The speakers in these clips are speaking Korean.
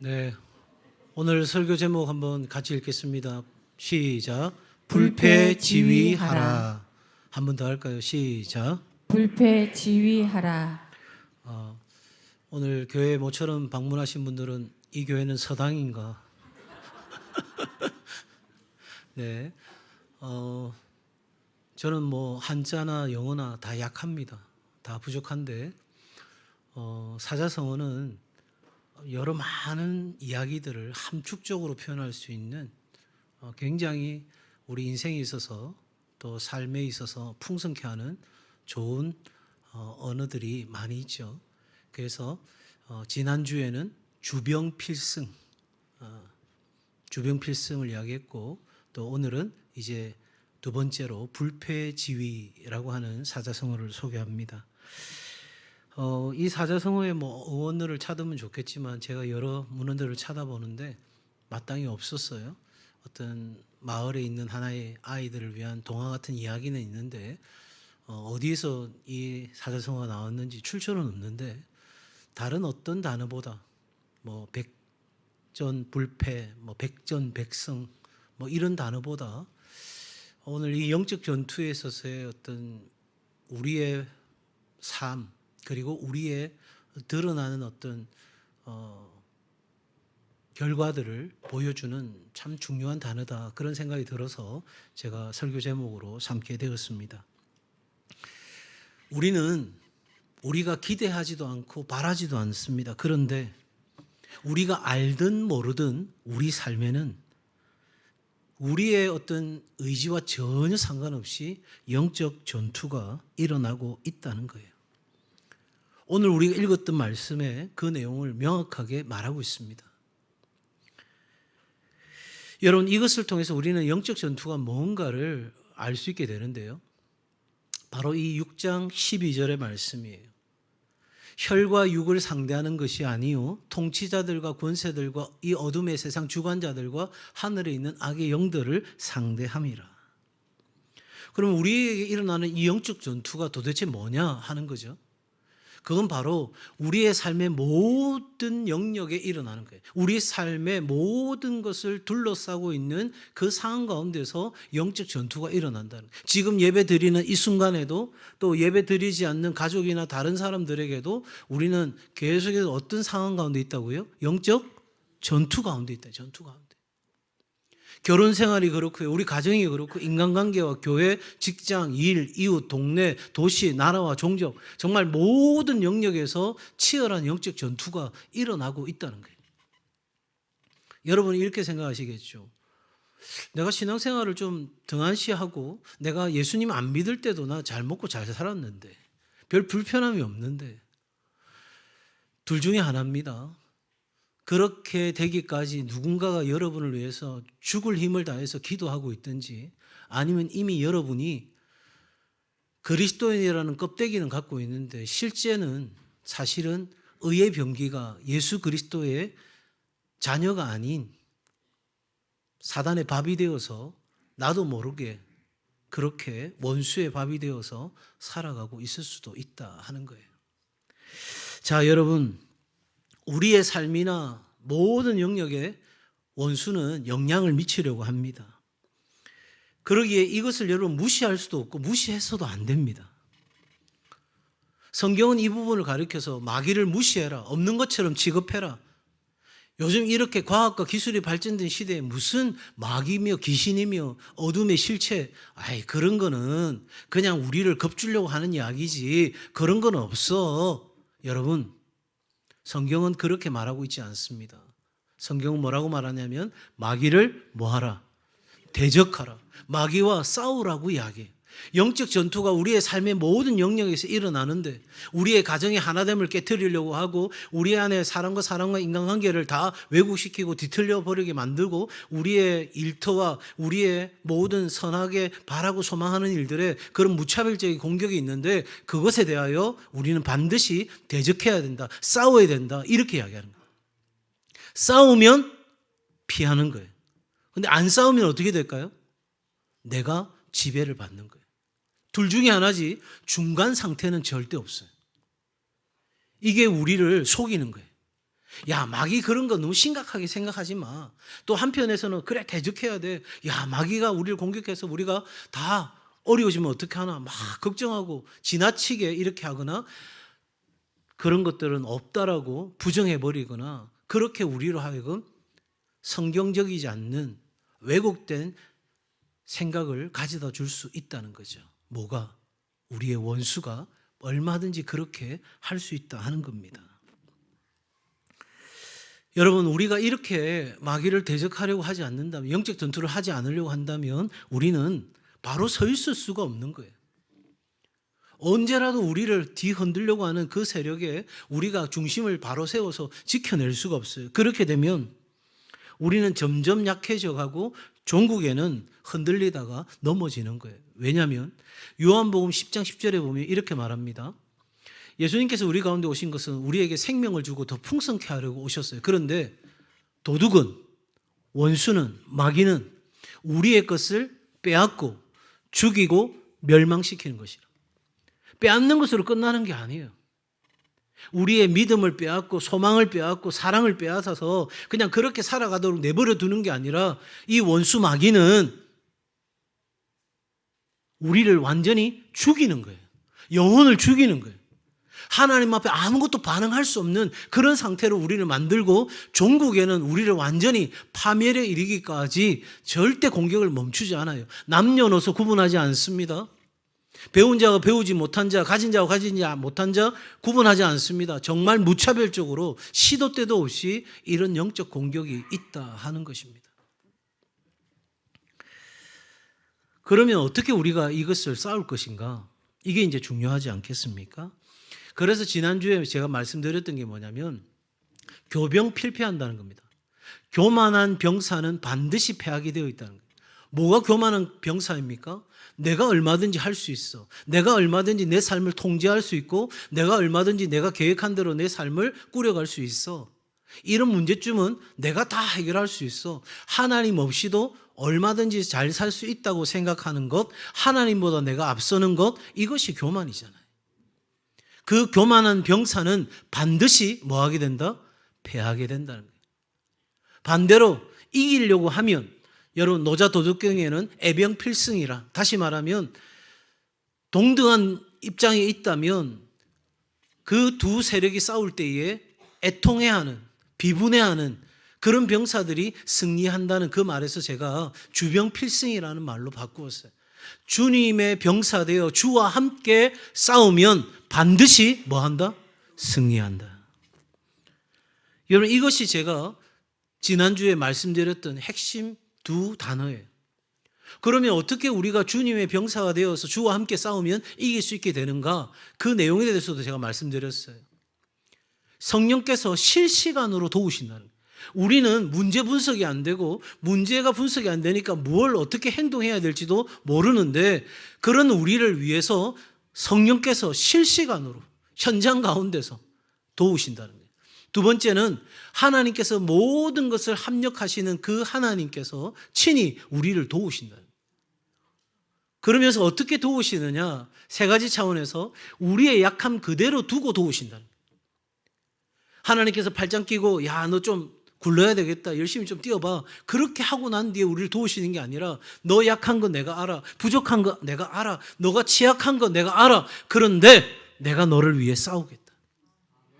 네, 오늘 설교 제목 한번 같이 읽겠습니다. 시작. 불패지휘하라. 한 번 더 할까요? 시작. 불패지휘하라. 오늘 교회 모처럼 방문하신 분들은 이 교회는 서당인가? 네, 저는 뭐 한자나 영어나 다 약합니다. 다 부족한데 사자성어는 여러 많은 이야기들을 함축적으로 표현할 수 있는 굉장히 우리 인생에 있어서 또 삶에 있어서 풍성케 하는 좋은 언어들이 많이 있죠. 그래서 지난주에는 주병필승, 주병필승을 이야기했고 또 오늘은 이제 두 번째로 불패지휘라고 하는 사자성어를 소개합니다. 이 사자성어의 뭐 어원을 찾으면 좋겠지만 제가 여러 문헌들을 찾아보는데 마땅히 없었어요. 어떤 마을에 있는 하나의 아이들을 위한 동화 같은 이야기는 있는데 어디에서 이 사자성어가 나왔는지 출처는 없는데 다른 어떤 단어보다 뭐 백전불패, 뭐 백전백승 뭐 이런 단어보다 오늘 이 영적 전투에 있어서의 어떤 우리의 삶 그리고 우리의 드러나는 어떤 결과들을 보여주는 참 중요한 단어다 그런 생각이 들어서 제가 설교 제목으로 삼게 되었습니다. 우리가 기대하지도 않고 바라지도 않습니다. 그런데 우리가 알든 모르든 우리 삶에는 우리의 어떤 의지와 전혀 상관없이 영적 전투가 일어나고 있다는 거예요. 오늘 우리가 읽었던 말씀에 그 내용을 명확하게 말하고 있습니다. 여러분, 이것을 통해서 우리는 영적 전투가 뭔가를 알 수 있게 되는데요. 바로 이 6장 12절의 말씀이에요. 혈과 육을 상대하는 것이 아니요 통치자들과 권세들과 이 어둠의 세상 주관자들과 하늘에 있는 악의 영들을 상대함이라. 그럼 우리에게 일어나는 이 영적 전투가 도대체 뭐냐 하는 거죠. 그건 바로 우리의 삶의 모든 영역에 일어나는 거예요. 우리의 삶의 모든 것을 둘러싸고 있는 그 상황 가운데서 영적 전투가 일어난다는 거예요. 지금 예배 드리는 이 순간에도 또 예배 드리지 않는 가족이나 다른 사람들에게도 우리는 계속해서 어떤 상황 가운데 있다고요? 영적 전투 가운데 있다. 전투 가운데. 결혼 생활이 그렇고요. 우리 가정이 그렇고 인간관계와 교회, 직장, 일, 이웃, 동네, 도시, 나라와 종족 정말 모든 영역에서 치열한 영적 전투가 일어나고 있다는 거예요. 여러분이 이렇게 생각하시겠죠. 내가 신앙생활을 좀 등한시하고 내가 예수님 안 믿을 때도 나 잘 먹고 잘 살았는데 별 불편함이 없는데 둘 중에 하나입니다. 그렇게 되기까지 누군가가 여러분을 위해서 죽을 힘을 다해서 기도하고 있든지 아니면 이미 여러분이 그리스도인이라는 껍데기는 갖고 있는데 실제는 사실은 의의 병기가 예수 그리스도의 자녀가 아닌 사단의 밥이 되어서 나도 모르게 그렇게 원수의 밥이 되어서 살아가고 있을 수도 있다 하는 거예요. 자, 여러분, 우리의 삶이나 모든 영역에 원수는 영향을 미치려고 합니다. 그러기에 이것을 여러분 무시할 수도 없고 무시해서도 안 됩니다. 성경은 이 부분을 가리켜서 마귀를 무시해라, 없는 것처럼 취급해라. 요즘 이렇게 과학과 기술이 발전된 시대에 무슨 마귀며 귀신이며 어둠의 실체, 그런 거는 그냥 우리를 겁주려고 하는 이야기지 그런 건 없어. 여러분, 성경은 그렇게 말하고 있지 않습니다. 성경은 뭐라고 말하냐면 마귀를 뭐하라? 대적하라. 마귀와 싸우라고 이야기해요. 영적 전투가 우리의 삶의 모든 영역에서 일어나는데 우리의 가정의 하나됨을 깨트리려고 하고 우리 안에 사람과 인간관계를 다 왜곡시키고 뒤틀려 버리게 만들고 우리의 일터와 우리의 모든 선하게 바라고 소망하는 일들에 그런 무차별적인 공격이 있는데 그것에 대하여 우리는 반드시 대적해야 된다. 싸워야 된다. 이렇게 이야기하는 거예요. 싸우면 피하는 거예요. 근데 안 싸우면 어떻게 될까요? 내가 지배를 받는 거예요. 둘 중에 하나지 중간 상태는 절대 없어요. 이게 우리를 속이는 거예요. 야, 마귀 그런 거 너무 심각하게 생각하지 마. 또 한편에서는 그래, 대적해야 돼. 야, 마귀가 우리를 공격해서 우리가 다 어려워지면 어떻게 하나 막 걱정하고 지나치게 이렇게 하거나 그런 것들은 없다라고 부정해버리거나 그렇게 우리로 하여금 성경적이지 않는 왜곡된 생각을 가져다 줄 수 있다는 거죠. 뭐가? 우리의 원수가 얼마든지 그렇게 할 수 있다 하는 겁니다. 여러분, 우리가 이렇게 마귀를 대적하려고 하지 않는다면, 영적 전투를 하지 않으려고 한다면 우리는 바로 서 있을 수가 없는 거예요. 언제라도 우리를 뒤흔들려고 하는 그 세력에 우리가 중심을 바로 세워서 지켜낼 수가 없어요. 그렇게 되면 우리는 점점 약해져 가고 종국에는 흔들리다가 넘어지는 거예요. 왜냐하면 요한복음 10장 10절에 보면 이렇게 말합니다. 예수님께서 우리 가운데 오신 것은 우리에게 생명을 주고 더 풍성케 하려고 오셨어요. 그런데 도둑은, 원수는, 마귀는 우리의 것을 빼앗고 죽이고 멸망시키는 것이라. 빼앗는 것으로 끝나는 게 아니에요. 우리의 믿음을 빼앗고 소망을 빼앗고 사랑을 빼앗아서 그냥 그렇게 살아가도록 내버려 두는 게 아니라 이 원수 마귀는 우리를 완전히 죽이는 거예요. 영혼을 죽이는 거예요. 하나님 앞에 아무것도 반응할 수 없는 그런 상태로 우리를 만들고 종국에는 우리를 완전히 파멸에 이르기까지 절대 공격을 멈추지 않아요. 남녀노소 구분하지 않습니다. 배운 자와 배우지 못한 자, 가진 자와 가진 자 못한 자 구분하지 않습니다. 정말 무차별적으로 시도 때도 없이 이런 영적 공격이 있다 하는 것입니다. 그러면 어떻게 우리가 이것을 싸울 것인가? 이게 이제 중요하지 않겠습니까? 그래서 지난주에 제가 말씀드렸던 게 뭐냐면 교병 필패한다는 겁니다. 교만한 병사는 반드시 패하게 되어 있다는 거예요. 뭐가 교만한 병사입니까? 내가 얼마든지 할 수 있어. 내가 얼마든지 내 삶을 통제할 수 있고 내가 얼마든지 내가 계획한 대로 내 삶을 꾸려갈 수 있어. 이런 문제점은 내가 다 해결할 수 있어. 하나님 없이도 얼마든지 잘 살 수 있다고 생각하는 것, 하나님보다 내가 앞서는 것, 이것이 교만이잖아요. 그 교만한 병사는 반드시 뭐 하게 된다? 패하게 된다는 거예요. 반대로 이기려고 하면 여러분 노자 도덕경에는 애병필승이라, 다시 말하면 동등한 입장에 있다면 그 두 세력이 싸울 때에 애통해하는, 비분해하는 그런 병사들이 승리한다는 그 말에서 제가 주병필승이라는 말로 바꾸었어요. 주님의 병사 되어 주와 함께 싸우면 반드시 뭐 한다? 승리한다. 여러분, 이것이 제가 지난주에 말씀드렸던 핵심 두 단어예요. 그러면 어떻게 우리가 주님의 병사가 되어서 주와 함께 싸우면 이길 수 있게 되는가? 그 내용에 대해서도 제가 말씀드렸어요. 성령께서 실시간으로 도우신다는 거예요. 우리는 문제 분석이 안 되고 문제가 분석이 안 되니까 뭘 어떻게 행동해야 될지도 모르는데 그런 우리를 위해서 성령께서 실시간으로 현장 가운데서 도우신다는 거예요. 두 번째는 하나님께서 모든 것을 합력하시는 그 하나님께서 친히 우리를 도우신다는 거예요. 그러면서 어떻게 도우시느냐? 세 가지 차원에서 우리의 약함 그대로 두고 도우신다는 거예요. 하나님께서 팔짱 끼고 야, 너 좀 굴러야 되겠다. 열심히 좀 뛰어봐. 그렇게 하고 난 뒤에 우리를 도우시는 게 아니라 너 약한 거 내가 알아. 부족한 거 내가 알아. 너가 취약한 거 내가 알아. 그런데 내가 너를 위해 싸우겠다.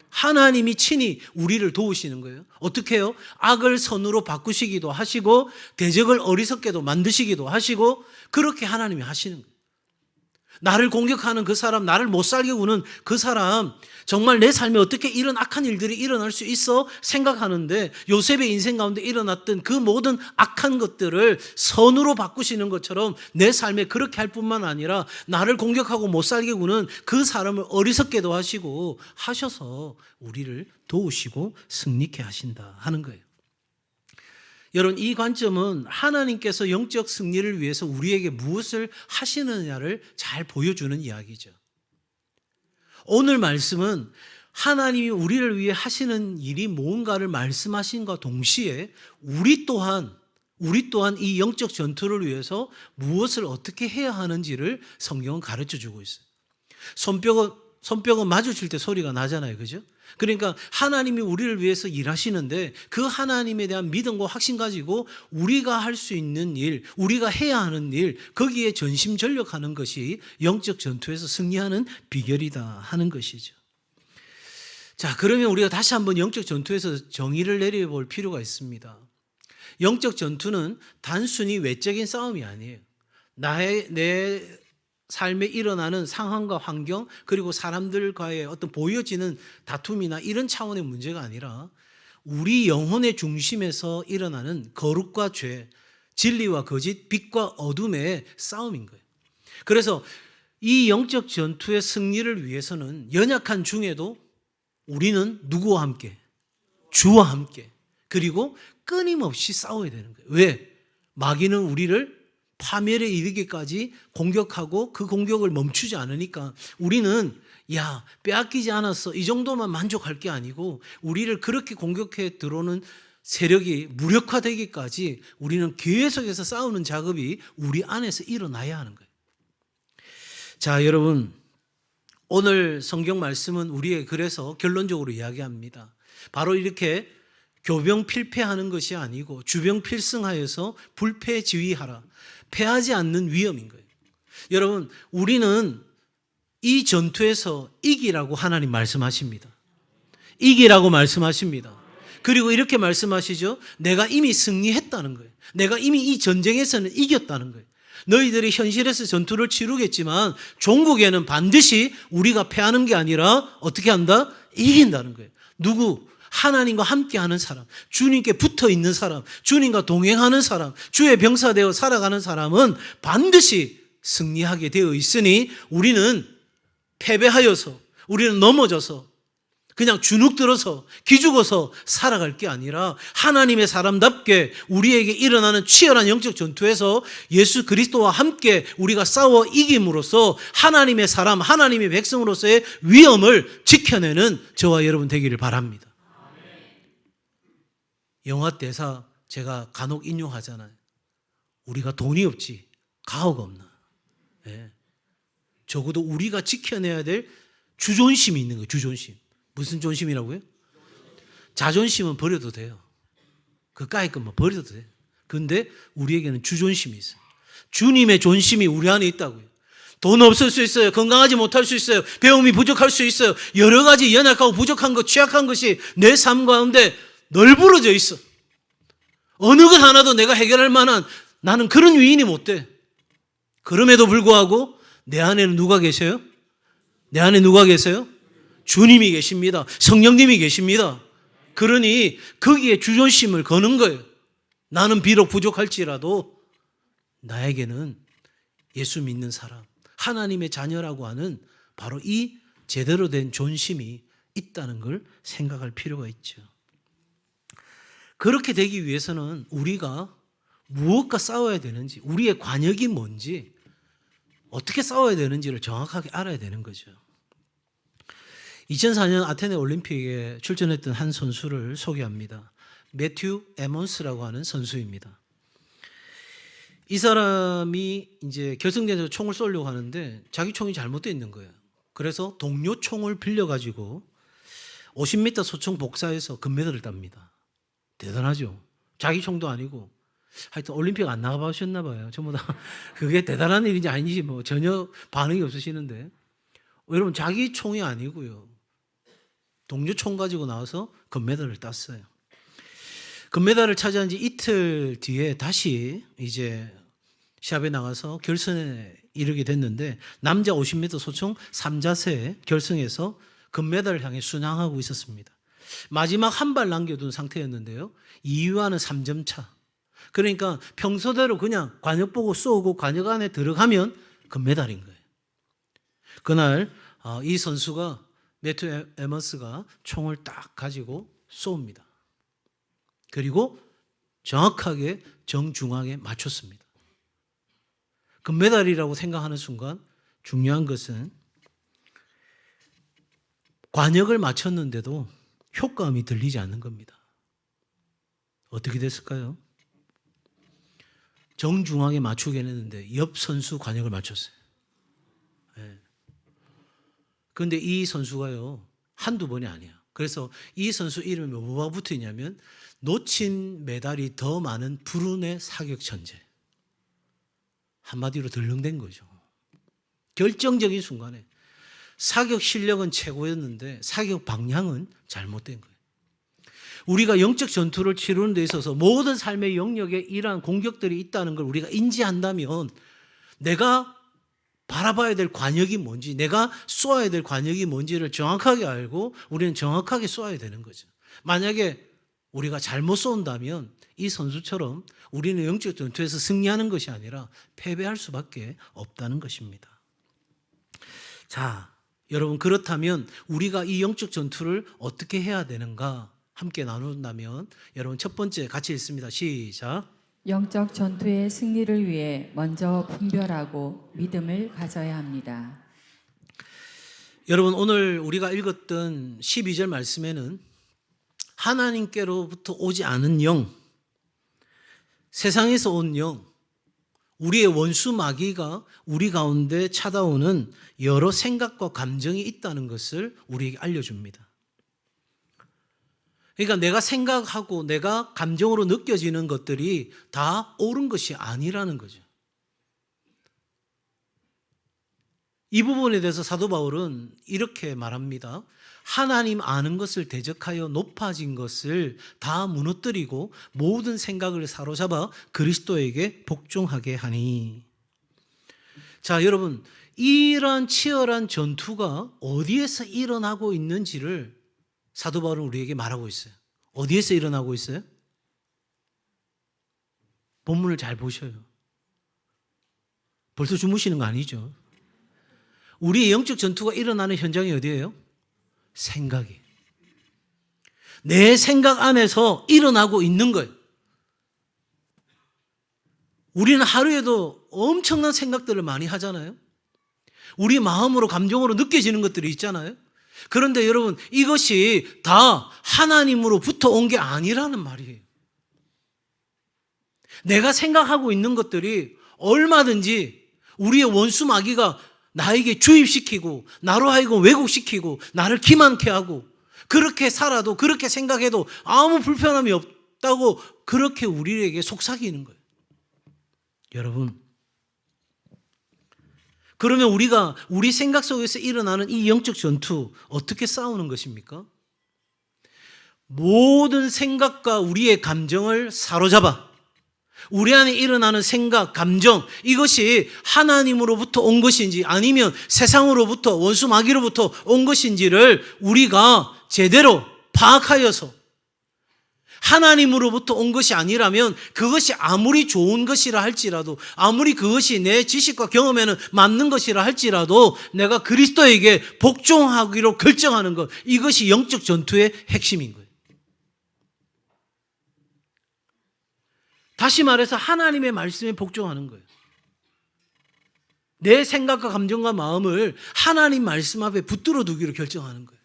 하나님이 친히 우리를 도우시는 거예요. 어떻게 해요? 악을 선으로 바꾸시기도 하시고 대적을 어리석게도 만드시기도 하시고 그렇게 하나님이 하시는 거예요. 나를 공격하는 그 사람, 나를 못 살게 구는 그 사람, 정말 내 삶에 어떻게 이런 악한 일들이 일어날 수 있어 생각하는데 요셉의 인생 가운데 일어났던 그 모든 악한 것들을 선으로 바꾸시는 것처럼 내 삶에 그렇게 할 뿐만 아니라 나를 공격하고 못 살게 구는 그 사람을 어리석게도 하시고 하셔서 우리를 도우시고 승리케 하신다 하는 거예요. 여러분, 이 관점은 하나님께서 영적 승리를 위해서 우리에게 무엇을 하시느냐를 잘 보여주는 이야기죠. 오늘 말씀은 하나님이 우리를 위해 하시는 일이 뭔가를 말씀하신과 동시에 우리 또한 이 영적 전투를 위해서 무엇을 어떻게 해야 하는지를 성경은 가르쳐 주고 있어요. 손뼉을 손뼉은 마주칠 때 소리가 나잖아요. 그죠? 그러니까 하나님이 우리를 위해서 일하시는데 그 하나님에 대한 믿음과 확신 가지고 우리가 할 수 있는 일, 우리가 해야 하는 일, 거기에 전심전력하는 것이 영적 전투에서 승리하는 비결이다 하는 것이죠. 자, 그러면 우리가 다시 한번 영적 전투에서 정의를 내려볼 필요가 있습니다. 영적 전투는 단순히 외적인 싸움이 아니에요. 내 삶에 일어나는 상황과 환경, 그리고 사람들과의 어떤 보여지는 다툼이나 이런 차원의 문제가 아니라 우리 영혼의 중심에서 일어나는 거룩과 죄, 진리와 거짓, 빛과 어둠의 싸움인 거예요. 그래서 이 영적 전투의 승리를 위해서는 연약한 중에도 우리는 누구와 함께? 주와 함께. 그리고 끊임없이 싸워야 되는 거예요. 왜? 마귀는 우리를 파멸에 이르기까지 공격하고 그 공격을 멈추지 않으니까 우리는 빼앗기지 않았어, 이 정도만 만족할 게 아니고 우리를 그렇게 공격해 들어오는 세력이 무력화되기까지 우리는 계속해서 싸우는 작업이 우리 안에서 일어나야 하는 거예요. 자, 여러분, 오늘 성경 말씀은 우리의 그래서 결론적으로 이야기합니다. 바로 이렇게 교병필패하는 것이 아니고 주병필승하여서 불패지휘하라. 패하지 않는 위험인 거예요. 여러분, 우리는 이 전투에서 이기라고 하나님 말씀하십니다. 이기라고 말씀하십니다. 그리고 이렇게 말씀하시죠. 내가 이미 승리했다는 거예요. 내가 이미 이 전쟁에서는 이겼다는 거예요. 너희들이 현실에서 전투를 치르겠지만 종국에는 반드시 우리가 패하는 게 아니라 어떻게 한다? 이긴다는 거예요. 누구? 하나님과 함께하는 사람, 주님께 붙어있는 사람, 주님과 동행하는 사람, 주의 병사되어 살아가는 사람은 반드시 승리하게 되어 있으니 우리는 패배하여서, 우리는 넘어져서 그냥 주눅들어서 기죽어서 살아갈 게 아니라 하나님의 사람답게 우리에게 일어나는 치열한 영적 전투에서 예수 그리스도와 함께 우리가 싸워 이김으로써 하나님의 사람, 하나님의 백성으로서의 위엄을 지켜내는 저와 여러분 되기를 바랍니다. 영화 대사 제가 간혹 인용하잖아요. 우리가 돈이 없지 가호가 없나. 네. 적어도 우리가 지켜내야 될 주존심이 있는 거예요. 주존심. 무슨 존심이라고요? 자존심은 버려도 돼요. 그까이 것만 버려도 돼요. 그런데 우리에게는 주존심이 있어요. 주님의 존심이 우리 안에 있다고요. 돈 없을 수 있어요. 건강하지 못할 수 있어요. 배움이 부족할 수 있어요. 여러 가지 연약하고 부족한 것, 취약한 것이 내 삶 가운데 널브러져 있어. 어느 것 하나도 내가 해결할 만한 나는 그런 위인이 못 돼. 그럼에도 불구하고 내 안에는 누가 계세요? 내 안에 누가 계세요? 주님이 계십니다. 성령님이 계십니다. 그러니 거기에 주존심을 거는 거예요. 나는 비록 부족할지라도 나에게는 예수 믿는 사람, 하나님의 자녀라고 하는 바로 이 제대로 된 존심이 있다는 걸 생각할 필요가 있죠. 그렇게 되기 위해서는 우리가 무엇과 싸워야 되는지, 우리의 관역이 뭔지, 어떻게 싸워야 되는지를 정확하게 알아야 되는 거죠. 2004년 아테네 올림픽에 출전했던 한 선수를 소개합니다. 매튜 에먼스라고 하는 선수입니다. 이 사람이 이제 결승전에서 총을 쏘려고 하는데 자기 총이 잘못되어 있는 거예요. 그래서 동료 총을 빌려가지고 50m 소총 복사해서 금메달을 땁니다. 대단하죠. 자기 총도 아니고 하여튼 올림픽 안 나가보셨나 봐요. 전부 다 그게 대단한 일인지 아닌지 뭐 전혀 반응이 없으시는데, 여러분 자기 총이 아니고요, 동료 총 가지고 나와서 금메달을 땄어요. 금메달을 차지한 지 이틀 뒤에 다시 이제 시합에 나가서 결선에 이르게 됐는데 남자 50m 소총 3자세 결승에서 금메달을 향해 순항하고 있었습니다. 마지막 한 발 남겨둔 상태였는데요, 2위와는 3점 차. 그러니까 평소대로 그냥 관역 보고 쏘고 관역 안에 들어가면 금메달인 거예요. 그날 이 선수가, 매튜 에먼스가 총을 딱 가지고 쏩니다. 그리고 정확하게 정중앙에 맞췄습니다. 금메달이라고 생각하는 순간 중요한 것은 관역을 맞췄는데도 효과음이 들리지 않는 겁니다. 어떻게 됐을까요? 정중앙에 맞추게 했는데 옆 선수 관역을 맞췄어요. 네. 그런데 이 선수가요, 한두 번이 아니야. 그래서 이 선수 이름에 뭐가 붙어 있냐면 놓친 메달이 더 많은 불운의 사격 천재. 한마디로 덜렁댄 거죠. 결정적인 순간에 사격 실력은 최고였는데 사격 방향은 잘못된 거예요. 우리가 영적 전투를 치르는 데 있어서 모든 삶의 영역에 이러한 공격들이 있다는 걸 우리가 인지한다면 내가 바라봐야 될 관역이 뭔지, 내가 쏘아야 될 관역이 뭔지를 정확하게 알고 우리는 정확하게 쏘아야 되는 거죠. 만약에 우리가 잘못 쏜다면 이 선수처럼 우리는 영적 전투에서 승리하는 것이 아니라 패배할 수밖에 없다는 것입니다. 자, 여러분, 그렇다면 우리가 이 영적 전투를 어떻게 해야 되는가 함께 나눈다면 여러분, 첫 번째 같이 읽습니다. 시작. 영적 전투의 승리를 위해 먼저 분별하고 믿음을 가져야 합니다. 여러분, 오늘 우리가 읽었던 12절 말씀에는 하나님께로부터 오지 않은 영, 세상에서 온 영, 우리의 원수 마귀가 우리 가운데 찾아오는 여러 생각과 감정이 있다는 것을 우리에게 알려줍니다. 그러니까 내가 생각하고 내가 감정으로 느껴지는 것들이 다 옳은 것이 아니라는 거죠. 이 부분에 대해서 사도 바울은 이렇게 말합니다. 하나님 아는 것을 대적하여 높아진 것을 다 무너뜨리고 모든 생각을 사로잡아 그리스도에게 복종하게 하니. 자, 여러분, 이러한 치열한 전투가 어디에서 일어나고 있는지를 사도 바울은 우리에게 말하고 있어요. 어디에서 일어나고 있어요? 본문을 잘 보셔요. 벌써 주무시는 거 아니죠? 우리의 영적 전투가 일어나는 현장이 어디예요? 생각이. 내 생각 안에서 일어나고 있는 거예요. 우리는 하루에도 엄청난 생각들을 많이 하잖아요. 우리 마음으로 감정으로 느껴지는 것들이 있잖아요. 그런데 여러분, 이것이 다 하나님으로부터 온 게 아니라는 말이에요. 내가 생각하고 있는 것들이 얼마든지 우리의 원수 마귀가 나에게 주입시키고 나로 하여금 왜곡시키고 나를 기만케 하고 그렇게 살아도 그렇게 생각해도 아무 불편함이 없다고 그렇게 우리에게 속삭이는 거예요. 여러분, 그러면 우리가 우리 생각 속에서 일어나는 이 영적 전투 어떻게 싸우는 것입니까? 모든 생각과 우리의 감정을 사로잡아 우리 안에 일어나는 생각, 감정, 이것이 하나님으로부터 온 것인지 아니면 세상으로부터 원수 마귀로부터 온 것인지를 우리가 제대로 파악하여서 하나님으로부터 온 것이 아니라면 그것이 아무리 좋은 것이라 할지라도 아무리 그것이 내 지식과 경험에는 맞는 것이라 할지라도 내가 그리스도에게 복종하기로 결정하는 것, 이것이 영적 전투의 핵심인 거예요. 다시 말해서 하나님의 말씀에 복종하는 거예요. 내 생각과 감정과 마음을 하나님 말씀 앞에 붙들어 두기로 결정하는 거예요.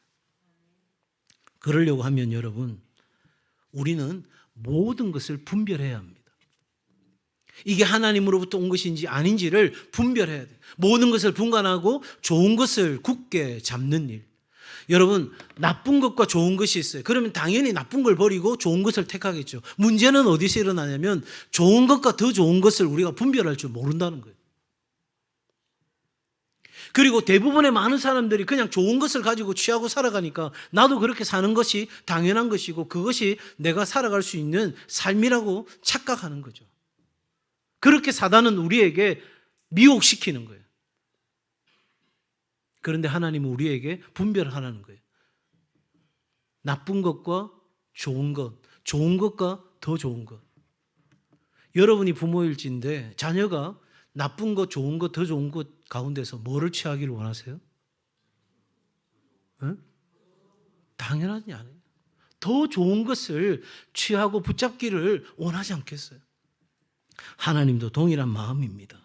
그러려고 하면 여러분, 우리는 모든 것을 분별해야 합니다. 이게 하나님으로부터 온 것인지 아닌지를 분별해야 돼요. 모든 것을 분간하고 좋은 것을 굳게 잡는 일. 여러분, 나쁜 것과 좋은 것이 있어요. 그러면 당연히 나쁜 걸 버리고 좋은 것을 택하겠죠. 문제는 어디서 일어나냐면 좋은 것과 더 좋은 것을 우리가 분별할 줄 모른다는 거예요. 그리고 대부분의 많은 사람들이 그냥 좋은 것을 가지고 취하고 살아가니까 나도 그렇게 사는 것이 당연한 것이고 그것이 내가 살아갈 수 있는 삶이라고 착각하는 거죠. 그렇게 사단은 우리에게 미혹시키는 거예요. 그런데 하나님은 우리에게 분별하라는 거예요. 나쁜 것과 좋은 것, 좋은 것과 더 좋은 것. 여러분이 부모일진데 자녀가 나쁜 것, 좋은 것, 더 좋은 것 가운데서 뭐를 취하기를 원하세요? 응? 당연하지 않아요. 더 좋은 것을 취하고 붙잡기를 원하지 않겠어요? 하나님도 동일한 마음입니다.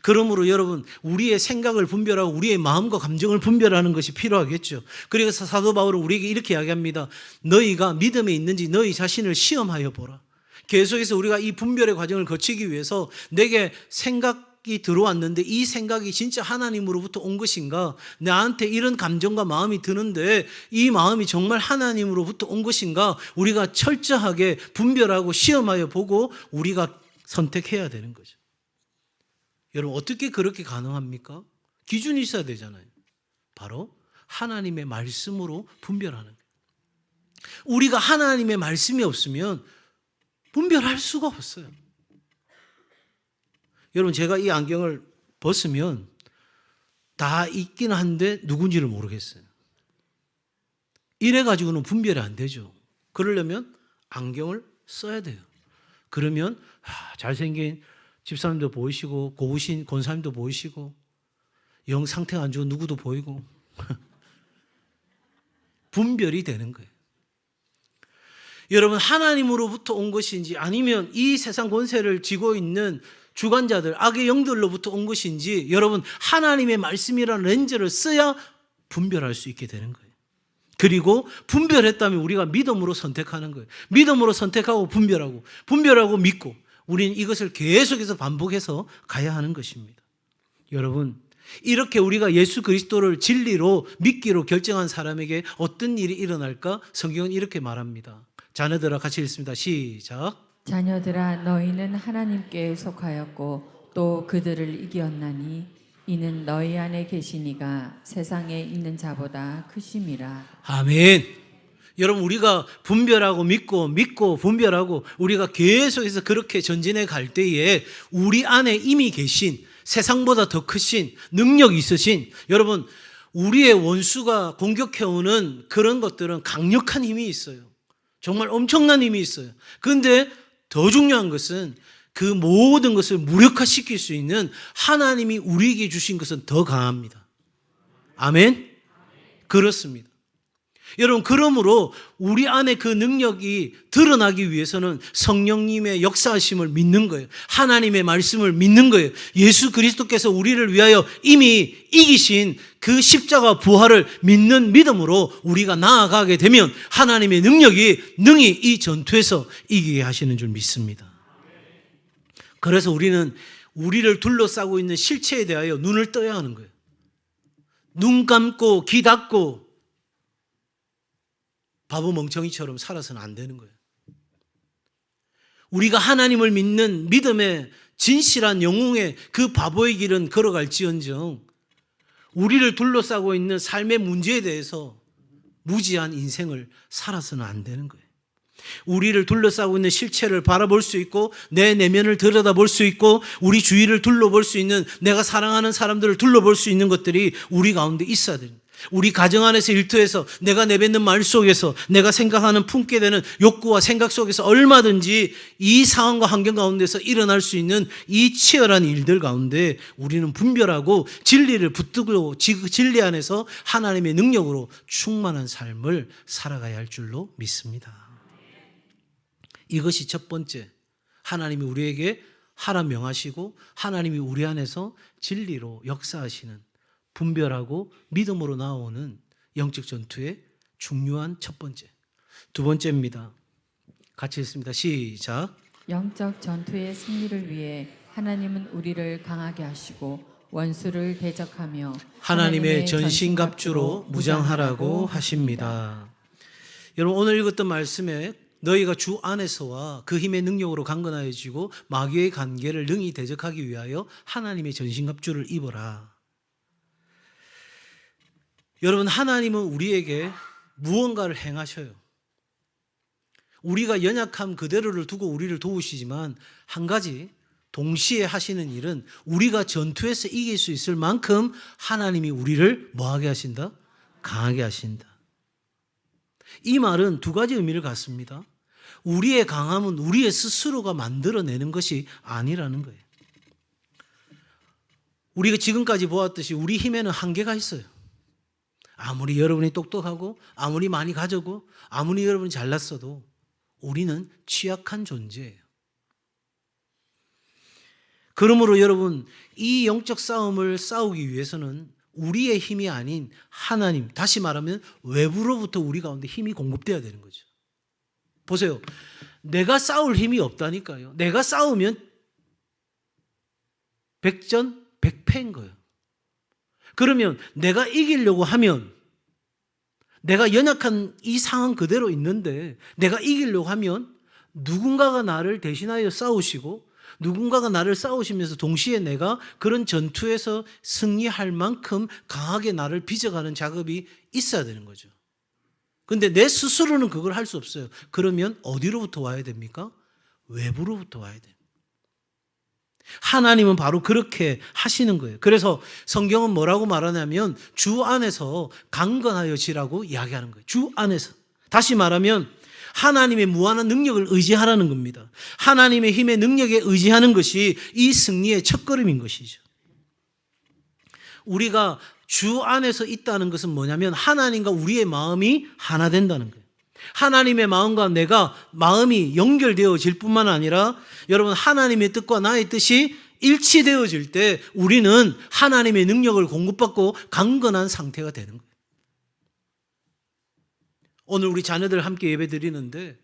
그러므로 여러분, 우리의 생각을 분별하고 우리의 마음과 감정을 분별하는 것이 필요하겠죠. 그래서 사도 바울은 우리에게 이렇게 이야기합니다. 너희가 믿음에 있는지 너희 자신을 시험하여 보라. 계속해서 우리가 이 분별의 과정을 거치기 위해서 내게 생각 생각이 들어왔는데 이 생각이 진짜 하나님으로부터 온 것인가? 나한테 이런 감정과 마음이 드는데 이 마음이 정말 하나님으로부터 온 것인가? 우리가 철저하게 분별하고 시험하여 보고 우리가 선택해야 되는 거죠. 여러분, 어떻게 그렇게 가능합니까? 기준이 있어야 되잖아요. 바로 하나님의 말씀으로 분별하는 거예요. 우리가 하나님의 말씀이 없으면 분별할 수가 없어요. 여러분, 제가 이 안경을 벗으면 다 있긴 한데 누군지를 모르겠어요. 이래가지고는 분별이 안 되죠. 그러려면 안경을 써야 돼요. 그러면 잘생긴 집사님도 보이시고 고우신 권사님도 보이시고 영 상태가 안 좋은 누구도 보이고 분별이 되는 거예요. 여러분, 하나님으로부터 온 것인지 아니면 이 세상 권세를 쥐고 있는 주관자들, 악의 영들로부터 온 것인지 여러분, 하나님의 말씀이라는 렌즈를 써야 분별할 수 있게 되는 거예요. 그리고 분별했다면 우리가 믿음으로 선택하는 거예요. 믿음으로 선택하고 분별하고 믿고 우리는 이것을 계속해서 반복해서 가야 하는 것입니다. 여러분, 이렇게 우리가 예수 그리스도를 진리로 믿기로 결정한 사람에게 어떤 일이 일어날까? 성경은 이렇게 말합니다. 자녀들아, 같이 읽습니다. 시작. 자녀들아 너희는 하나님께 속하였고 또 그들을 이겼나니 이는 너희 안에 계시니가 세상에 있는 자보다 크심이라. 아멘. 여러분, 우리가 분별하고 믿고 분별하고 우리가 계속해서 그렇게 전진해 갈 때에 우리 안에 이미 계신 세상보다 더 크신 능력이 있으신 여러분, 우리의 원수가 공격해오는 그런 것들은 강력한 힘이 있어요. 정말 엄청난 힘이 있어요. 그런데 더 중요한 것은 그 모든 것을 무력화시킬 수 있는 하나님이 우리에게 주신 것은 더 강합니다. 아멘? 그렇습니다. 여러분, 그러므로 우리 안에 그 능력이 드러나기 위해서는 성령님의 역사하심을 믿는 거예요. 하나님의 말씀을 믿는 거예요. 예수 그리스도께서 우리를 위하여 이미 이기신 그 십자가 부활을 믿는 믿음으로 우리가 나아가게 되면 하나님의 능력이 능히 이 전투에서 이기게 하시는 줄 믿습니다. 그래서 우리는 우리를 둘러싸고 있는 실체에 대하여 눈을 떠야 하는 거예요. 눈 감고 귀 닫고 바보 멍청이처럼 살아서는 안 되는 거예요. 우리가 하나님을 믿는 믿음의 진실한 영웅의 그 바보의 길은 걸어갈지언정 우리를 둘러싸고 있는 삶의 문제에 대해서 무지한 인생을 살아서는 안 되는 거예요. 우리를 둘러싸고 있는 실체를 바라볼 수 있고 내 내면을 들여다볼 수 있고 우리 주위를 둘러볼 수 있는 내가 사랑하는 사람들을 둘러볼 수 있는 것들이 우리 가운데 있어야 됩니다. 우리 가정 안에서 일터에서 내가 내뱉는 말 속에서 내가 생각하는 품게 되는 욕구와 생각 속에서 얼마든지 이 상황과 환경 가운데서 일어날 수 있는 이 치열한 일들 가운데 우리는 분별하고 진리를 붙들고 진리 안에서 하나님의 능력으로 충만한 삶을 살아가야 할 줄로 믿습니다. 이것이 첫 번째, 하나님이 우리에게 하라 명하시고 하나님이 우리 안에서 진리로 역사하시는 분별하고 믿음으로 나오는 영적 전투의 중요한 첫 번째. 두 번째입니다. 같이 읽습니다. 시작. 영적 전투의 승리를 위해 하나님은 우리를 강하게 하시고 원수를 대적하며 하나님의 전신갑주로 무장하라고 하십니다. 여러분, 오늘 읽었던 말씀에 너희가 주 안에서와 그 힘의 능력으로 강건하여지고 마귀의 관계를 능히 대적하기 위하여 하나님의 전신갑주를 입어라. 여러분, 하나님은 우리에게 무언가를 행하셔요. 우리가 연약함 그대로를 두고 우리를 도우시지만 한 가지 동시에 하시는 일은 우리가 전투에서 이길 수 있을 만큼 하나님이 우리를 뭐하게 하신다? 강하게 하신다. 이 말은 두 가지 의미를 갖습니다. 우리의 강함은 우리의 스스로가 만들어내는 것이 아니라는 거예요. 우리가 지금까지 보았듯이 우리 힘에는 한계가 있어요. 아무리 여러분이 똑똑하고 아무리 많이 가져고 아무리 여러분이 잘났어도 우리는 취약한 존재예요. 그러므로 여러분, 이 영적 싸움을 싸우기 위해서는 우리의 힘이 아닌 하나님, 다시 말하면 외부로부터 우리 가운데 힘이 공급돼야 되는 거죠. 보세요. 내가 싸울 힘이 없다니까요. 내가 싸우면 백전백패인 거예요. 그러면 내가 이기려고 하면, 내가 연약한 이 상황 그대로 있는데 내가 이기려고 하면 누군가가 나를 대신하여 싸우시고 누군가가 나를 싸우시면서 동시에 내가 그런 전투에서 승리할 만큼 강하게 나를 빚어가는 작업이 있어야 되는 거죠. 근데 내 스스로는 그걸 할 수 없어요. 그러면 어디로부터 와야 됩니까? 외부로부터 와야 돼요. 하나님은 바로 그렇게 하시는 거예요. 그래서 성경은 뭐라고 말하냐면 주 안에서 강건하여 지라고 이야기하는 거예요. 주 안에서. 다시 말하면 하나님의 무한한 능력을 의지하라는 겁니다. 하나님의 힘의 능력에 의지하는 것이 이 승리의 첫걸음인 것이죠. 우리가 주 안에서 있다는 것은 뭐냐면 하나님과 우리의 마음이 하나 된다는 거예요. 하나님의 마음과 내가 마음이 연결되어질 뿐만 아니라 여러분 하나님의 뜻과 나의 뜻이 일치되어질 때 우리는 하나님의 능력을 공급받고 강건한 상태가 되는 거예요. 오늘 우리 자녀들 함께 예배 드리는데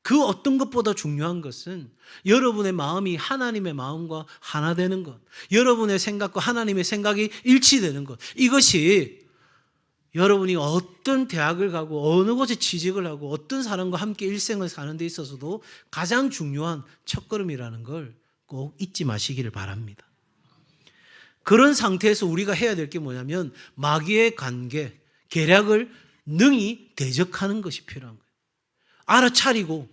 그 어떤 것보다 중요한 것은 여러분의 마음이 하나님의 마음과 하나 되는 것, 여러분의 생각과 하나님의 생각이 일치되는 것, 이것이 여러분이 어떤 대학을 가고 어느 곳에 취직을 하고 어떤 사람과 함께 일생을 사는 데 있어서도 가장 중요한 첫걸음이라는 걸 꼭 잊지 마시기를 바랍니다. 그런 상태에서 우리가 해야 될 게 뭐냐면 마귀의 관계, 계략을 능히 대적하는 것이 필요한 거예요. 알아차리고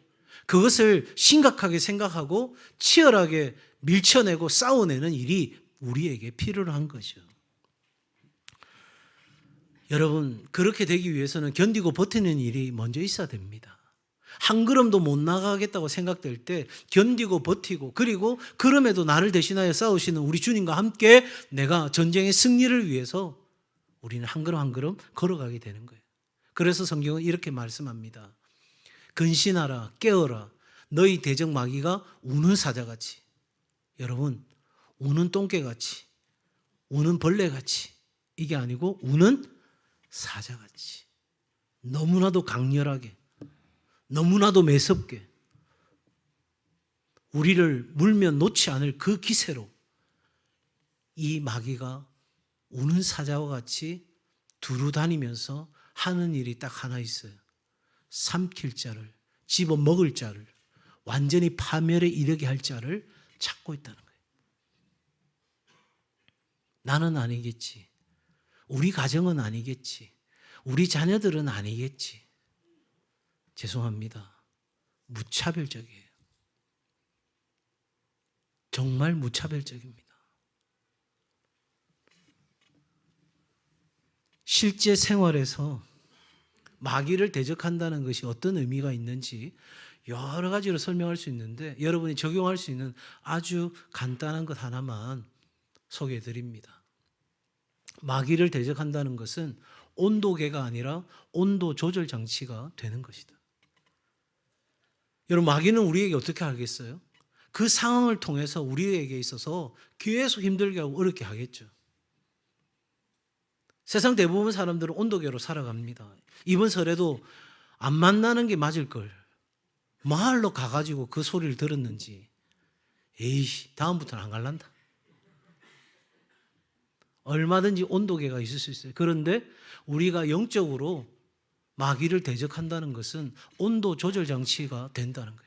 그것을 심각하게 생각하고 치열하게 밀쳐내고 싸워내는 일이 우리에게 필요한 거죠. 여러분, 그렇게 되기 위해서는 견디고 버티는 일이 먼저 있어야 됩니다. 한 걸음도 못 나가겠다고 생각될 때 견디고 버티고, 그리고 그럼에도 나를 대신하여 싸우시는 우리 주님과 함께 내가 전쟁의 승리를 위해서 우리는 한 걸음 한 걸음 걸어가게 되는 거예요. 그래서 성경은 이렇게 말씀합니다. 근신하라, 깨어라, 너희 대적 마귀가 우는 사자같이. 여러분, 우는 똥개같이, 우는 벌레같이, 이게 아니고 우는 사자같이, 너무나도 강렬하게, 너무나도 매섭게 우리를 물면 놓지 않을 그 기세로 이 마귀가 우는 사자와 같이 두루 다니면서 하는 일이 딱 하나 있어요. 삼킬 자를, 집어먹을 자를, 완전히 파멸에 이르게 할 자를 찾고 있다는 거예요. 나는 아니겠지. 우리 가정은 아니겠지. 우리 자녀들은 아니겠지. 죄송합니다. 무차별적이에요. 정말 무차별적입니다. 실제 생활에서 마귀를 대적한다는 것이 어떤 의미가 있는지 여러 가지로 설명할 수 있는데 여러분이 적용할 수 있는 아주 간단한 것 하나만 소개해 드립니다. 마귀를 대적한다는 것은 온도계가 아니라 온도 조절 장치가 되는 것이다. 여러분, 마귀는 우리에게 어떻게 하겠어요? 그 상황을 통해서 우리에게 있어서 계속 힘들게 하고 어렵게 하겠죠. 세상 대부분 사람들은 온도계로 살아갑니다. 이번 설에도 안 만나는 게 맞을 걸 마을로 가가지고 그 소리를 들었는지 에이씨 다음부터는 안 갈란다. 얼마든지 온도계가 있을 수 있어요. 그런데 우리가 영적으로 마귀를 대적한다는 것은 온도 조절 장치가 된다는 거예요.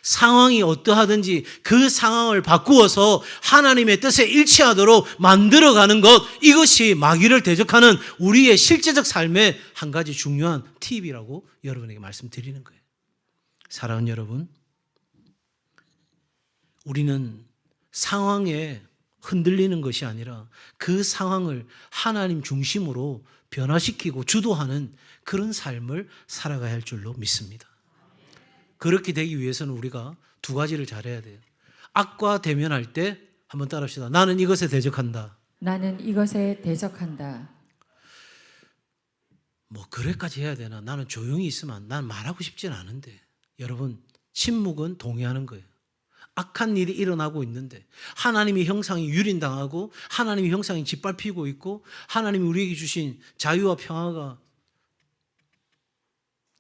상황이 어떠하든지 그 상황을 바꾸어서 하나님의 뜻에 일치하도록 만들어가는 것, 이것이 마귀를 대적하는 우리의 실제적 삶의 한 가지 중요한 팁이라고 여러분에게 말씀드리는 거예요. 사랑하는 여러분, 우리는 상황에 흔들리는 것이 아니라 그 상황을 하나님 중심으로 변화시키고 주도하는 그런 삶을 살아가야 할 줄로 믿습니다. 그렇게 되기 위해서는 우리가 두 가지를 잘해야 돼요. 악과 대면할 때 한번 따라합시다. 나는 이것에 대적한다. 나는 이것에 대적한다. 뭐 그래까지 해야 되나? 나는 조용히 있으면 난 말하고 싶진 않은데. 여러분, 침묵은 동의하는 거예요. 악한 일이 일어나고 있는데 하나님의 형상이 유린당하고 하나님의 형상이 짓밟히고 있고 하나님이 우리에게 주신 자유와 평화가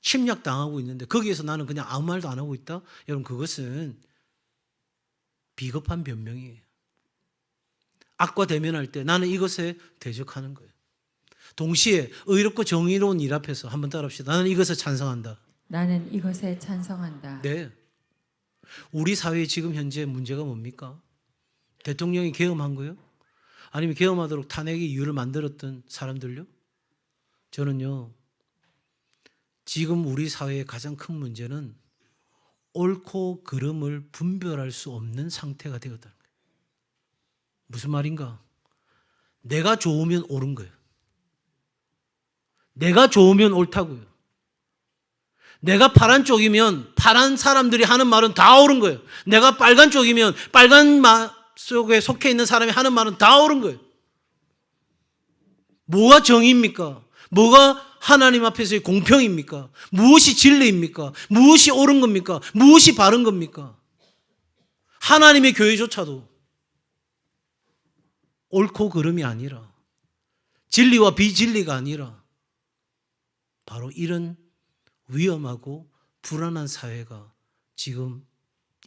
침략당하고 있는데 거기에서 나는 그냥 아무 말도 안 하고 있다? 여러분, 그것은 비겁한 변명이에요. 악과 대면할 때 나는 이것에 대적하는 거예요. 동시에 의롭고 정의로운 일 앞에서 한번 따라합시다. 나는 이것에 찬성한다. 나는 이것에 찬성한다. 네. 우리 사회에 지금 현재 문제가 뭡니까? 대통령이 계엄한 거요? 아니면 계엄하도록 탄핵의 이유를 만들었던 사람들요? 저는요, 지금 우리 사회의 가장 큰 문제는 옳고 그름을 분별할 수 없는 상태가 되었다는 거예요. 무슨 말인가? 내가 좋으면 옳은 거예요. 내가 좋으면 옳다고요. 내가 파란 쪽이면 파란 사람들이 하는 말은 다 옳은 거예요. 내가 빨간 쪽이면 빨간 속에 속해 있는 사람이 하는 말은 다 옳은 거예요. 뭐가 정의입니까? 뭐가 하나님 앞에서의 공평입니까? 무엇이 진리입니까? 무엇이 옳은 겁니까? 무엇이 바른 겁니까? 하나님의 교회조차도 옳고 그름이 아니라 진리와 비진리가 아니라 바로 이런 위험하고 불안한 사회가 지금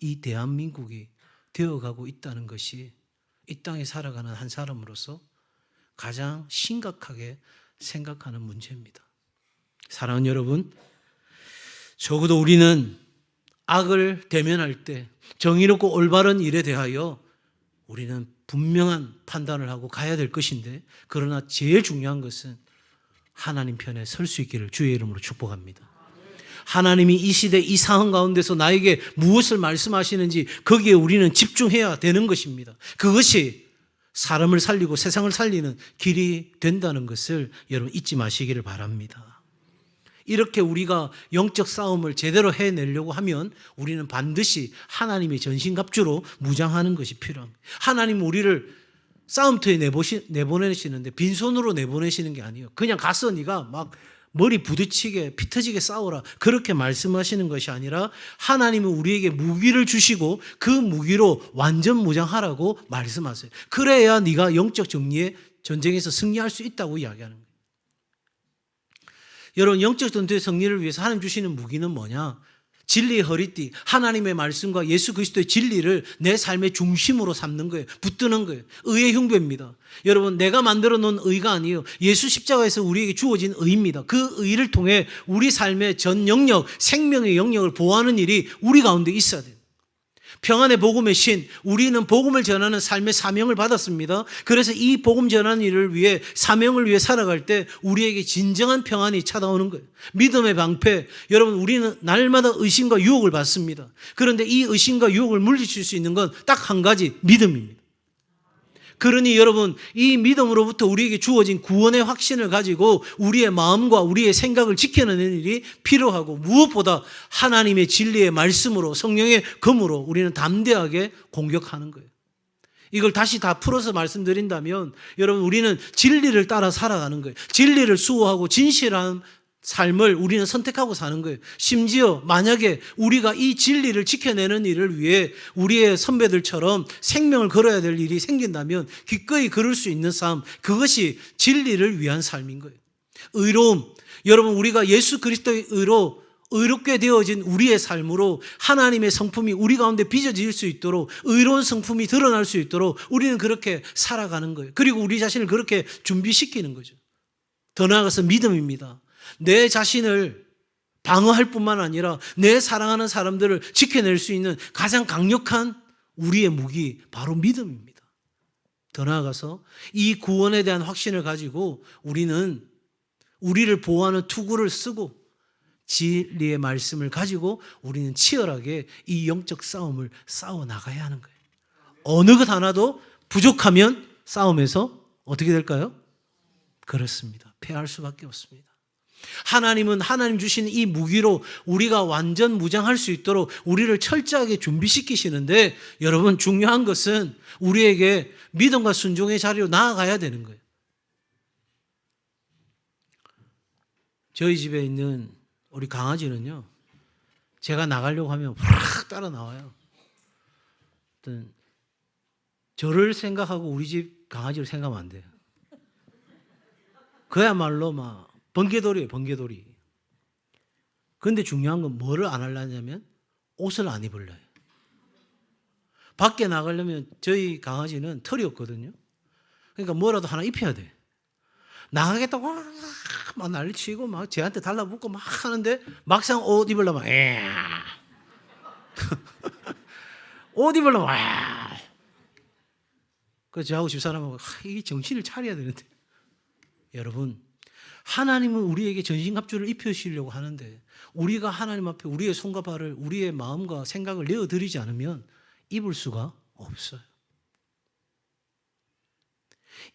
이 대한민국이 되어가고 있다는 것이 이 땅에 살아가는 한 사람으로서 가장 심각하게 생각하는 문제입니다. 사랑하는 여러분, 적어도 우리는 악을 대면할 때 정의롭고 올바른 일에 대하여 우리는 분명한 판단을 하고 가야 될 것인데, 그러나 제일 중요한 것은 하나님 편에 설 수 있기를 주의 이름으로 축복합니다. 하나님이 이 시대 이 상황 가운데서 나에게 무엇을 말씀하시는지 거기에 우리는 집중해야 되는 것입니다. 그것이 사람을 살리고 세상을 살리는 길이 된다는 것을 여러분 잊지 마시기를 바랍니다. 이렇게 우리가 영적 싸움을 제대로 해내려고 하면 우리는 반드시 하나님의 전신갑주로 무장하는 것이 필요합니다. 하나님은 우리를 싸움터에 내보내시는데 빈손으로 내보내시는 게 아니에요. 그냥 가서 네가 막 머리 부딪히게 피 터지게 싸우라 그렇게 말씀하시는 것이 아니라 하나님은 우리에게 무기를 주시고 그 무기로 완전 무장하라고 말씀하세요. 그래야 네가 영적 정리의 전쟁에서 승리할 수 있다고 이야기하는 거예요. 여러분, 영적 전투의 승리를 위해서 하나님 주시는 무기는 뭐냐? 진리의 허리띠, 하나님의 말씀과 예수 그리스도의 진리를 내 삶의 중심으로 삼는 거예요. 붙드는 거예요. 의의 흉배입니다. 여러분, 내가 만들어 놓은 의가 아니에요. 예수 십자가에서 우리에게 주어진 의입니다. 그 의를 통해 우리 삶의 전 영역, 생명의 영역을 보호하는 일이 우리 가운데 있어야 돼요. 평안의 복음의 신, 우리는 복음을 전하는 삶의 사명을 받았습니다. 그래서 이 복음 전하는 일을 위해, 사명을 위해 살아갈 때 우리에게 진정한 평안이 찾아오는 거예요. 믿음의 방패, 여러분, 우리는 날마다 의심과 유혹을 받습니다. 그런데 이 의심과 유혹을 물리칠 수 있는 건 딱 한 가지, 믿음입니다. 그러니 여러분, 이 믿음으로부터 우리에게 주어진 구원의 확신을 가지고 우리의 마음과 우리의 생각을 지켜내는 일이 필요하고, 무엇보다 하나님의 진리의 말씀으로, 성령의 검으로 우리는 담대하게 공격하는 거예요. 이걸 다시 다 풀어서 말씀드린다면, 여러분, 우리는 진리를 따라 살아가는 거예요. 진리를 수호하고 진실한 삶을 우리는 선택하고 사는 거예요. 심지어 만약에 우리가 이 진리를 지켜내는 일을 위해 우리의 선배들처럼 생명을 걸어야 될 일이 생긴다면 기꺼이 걸을 수 있는 삶, 그것이 진리를 위한 삶인 거예요. 의로움, 여러분, 우리가 예수 그리스도의 의로 의롭게 되어진 우리의 삶으로 하나님의 성품이 우리 가운데 빚어질 수 있도록, 의로운 성품이 드러날 수 있도록 우리는 그렇게 살아가는 거예요. 그리고 우리 자신을 그렇게 준비시키는 거죠. 더 나아가서 믿음입니다. 내 자신을 방어할 뿐만 아니라 내 사랑하는 사람들을 지켜낼 수 있는 가장 강력한 우리의 무기, 바로 믿음입니다. 더 나아가서 이 구원에 대한 확신을 가지고 우리는 우리를 보호하는 투구를 쓰고 진리의 말씀을 가지고 우리는 치열하게 이 영적 싸움을 싸워 나가야 하는 거예요. 어느 것 하나도 부족하면 싸움에서 어떻게 될까요? 그렇습니다. 패할 수밖에 없습니다. 하나님은 하나님 주신 이 무기로 우리가 완전 무장할 수 있도록 우리를 철저하게 준비시키시는데, 여러분, 중요한 것은 우리에게 믿음과 순종의 자리로 나아가야 되는 거예요. 저희 집에 있는 우리 강아지는요, 제가 나가려고 하면 확 따라 나와요. 어떤 저를 생각하고 우리 집 강아지를 생각하면 안 돼요. 그야말로 막 번개돌이에요, 번개돌이. 그런데 중요한 건 뭐를 안 하려냐면 옷을 안 입을래요. 밖에 나가려면 저희 강아지는 털이 없거든요. 그러니까 뭐라도 하나 입혀야 돼. 나가겠다고 막 난리치고 막 쟤한테 달라붙고 막 하는데 막상 옷 입으려면 옷 입으려면 그래서 저하고 집사람하고 이게 정신을 차려야 되는데 여러분 하나님은 우리에게 전신갑주를 입혀주시려고 하는데 우리가 하나님 앞에 우리의 손과 발을 우리의 마음과 생각을 내어드리지 않으면 입을 수가 없어요.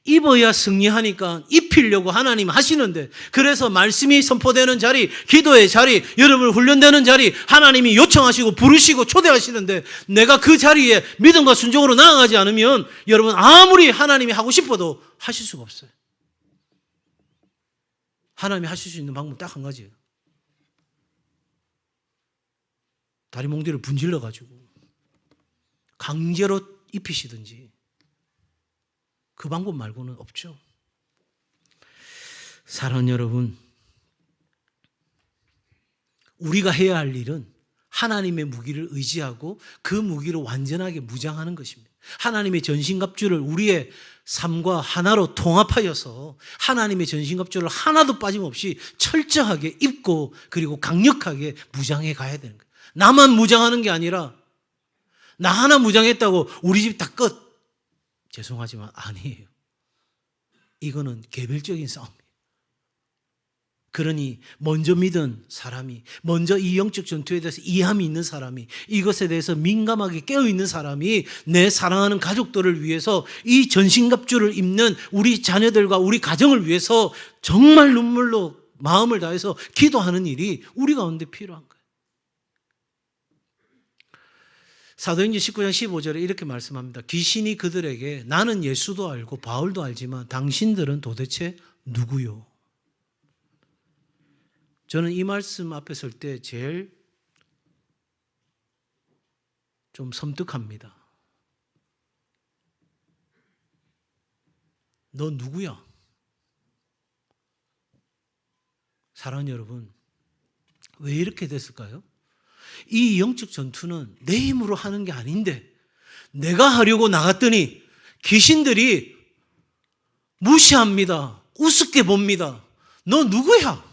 입어야 승리하니까 입히려고 하나님 하시는데 그래서 말씀이 선포되는 자리, 기도의 자리, 여러분 훈련되는 자리 하나님이 요청하시고 부르시고 초대하시는데 내가 그 자리에 믿음과 순종으로 나아가지 않으면 여러분 아무리 하나님이 하고 싶어도 하실 수가 없어요. 하나님이 하실 수 있는 방법은 딱 한 가지예요. 다리 몽디를 분질러 가지고 강제로 입히시든지 그 방법 말고는 없죠. 사랑하는 여러분, 우리가 해야 할 일은 하나님의 무기를 의지하고 그 무기로 완전하게 무장하는 것입니다. 하나님의 전신갑주를 우리의 삶과 하나로 통합하여서 하나님의 전신갑주를 하나도 빠짐없이 철저하게 입고 그리고 강력하게 무장해 가야 되는 거예요. 나만 무장하는 게 아니라 나 하나 무장했다고 우리 집 다 끝. 죄송하지만 아니에요. 이거는 개별적인 싸움이에요. 그러니 먼저 믿은 사람이, 먼저 이 영적 전투에 대해서 이함이 있는 사람이, 이것에 대해서 민감하게 깨어있는 사람이 내 사랑하는 가족들을 위해서 이 전신갑주를 입는 우리 자녀들과 우리 가정을 위해서 정말 눈물로 마음을 다해서 기도하는 일이 우리 가운데 필요한 거예요. 사도행전 19장 15절에 이렇게 말씀합니다. 귀신이 그들에게 나는 예수도 알고 바울도 알지만 당신들은 도대체 누구요? 저는 이 말씀 앞에 설 때 제일 좀 섬뜩합니다. 너 누구야? 사랑하는 여러분, 왜 이렇게 됐을까요? 이 영적 전투는 내 힘으로 하는 게 아닌데 내가 하려고 나갔더니 귀신들이 무시합니다. 우습게 봅니다. 너 누구야?